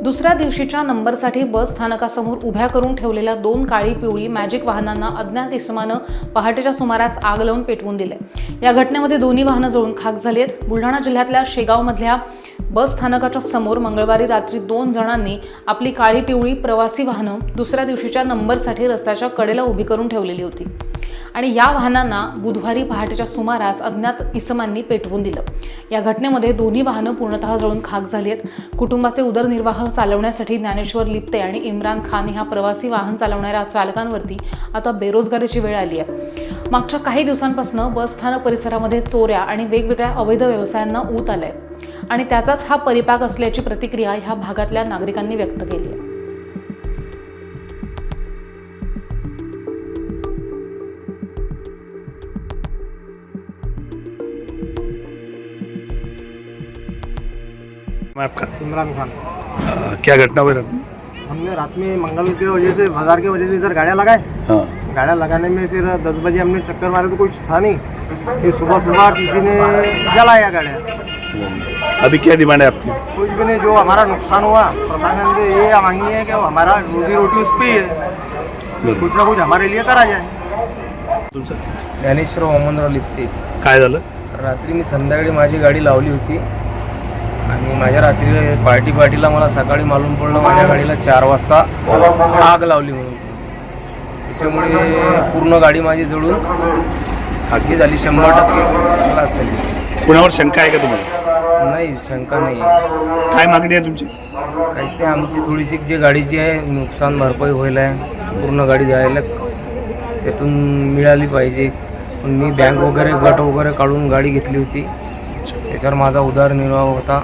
दुसऱ्या दिवशीच्या नंबरसाठी बस स्थानकासमोर उभ्या करून ठेवलेल्या 2 काळी पिवळी मॅजिक वाहनांना अज्ञात इसमानं पहाटेच्या सुमारास आग लावून पेटवून दिले। या घटनेमध्ये दोन्ही वाहनं जळून खाक झाली आहेत। बुलढाणा जिल्ह्यातल्या शेगावमधल्या बस स्थानकाच्या समोर मंगळवारी रात्री 2 जणांनी आपली काळी पिवळी प्रवासी वाहनं दुसऱ्या दिवशीच्या नंबरसाठी रस्त्याच्या कडेला उभी करून ठेवलेली होती आणि या वाहनांना बुधवारी पहाटेच्या सुमारास अज्ञात इसमांनी पेटवून दिलं। या घटनेमध्ये दोन्ही वाहनं पूर्णतः जळून खाक झाली आहेत। कुटुंबाचे उदरनिर्वाह चालवण्यासाठी ज्ञानेश्वर लिप्ते आणि इम्रान खान ह्या प्रवासी वाहन चालवणाऱ्या चालकांवरती आता बेरोजगारीची वेळ आली आहे। मागच्या काही दिवसांपासून बस स्थानक परिसरामध्ये चोऱ्या आणि वेगवेगळ्या अवैध व्यवसायांना ऊत आलंय आणि त्याचाच हा परिपाक असल्याची प्रतिक्रिया ह्या भागातल्या नागरिकांनी व्यक्त केली आहे। आपका इमरान खान। क्या घटना हुई रात में? हमने रात में मंगल की वजह से बाजार की वजह से इधर गाड़ियाँ लगाए। हाँ। गाड़ियाँ लगाने में फिर 10 बजे हमने चक्कर मारे तो कुछ था नहीं। फिर सुबह सुबह किसी ने जलाया गाड़ियाँ। अभी क्या डिमांड है आपकी? कुछ भी नहीं, जो हमारा नुकसान हुआ प्रशासन से ये मांगी है कि हमारा रोजी रोटी उस पर ही है, कुछ ना कुछ हमारे लिए करा जाए। तुमचं ज्ञानेश्वर वामनराव लिप्ते। काय झालं? रात्री मी संध्याकाळी माझी गाडी लावली होती आणि माझ्या रात्री पार्टीला मला सकाळी मालूम पडलं माझ्या गाडीला 4 वाजता आग लावली म्हणून। त्याच्यामुळे पूर्ण गाडी माझी जळून खाकी झाली, 100% खलास झाली। कुणावर शंका आहे का तुम्हाला? नाही, शंका नाही आहे। काय मागणी आहे तुमची? काहीच नाही, आमची थोडीशी जे गाडीची आहे नुकसान भरपाई व्हायला आहे, पूर्ण गाडी जायला त्यातून मिळाली पाहिजे। पण मी बँक वगैरे गट वगैरे काढून गाडी घेतली होती, त्याच्यावर माझा उदरनिर्वाह होता।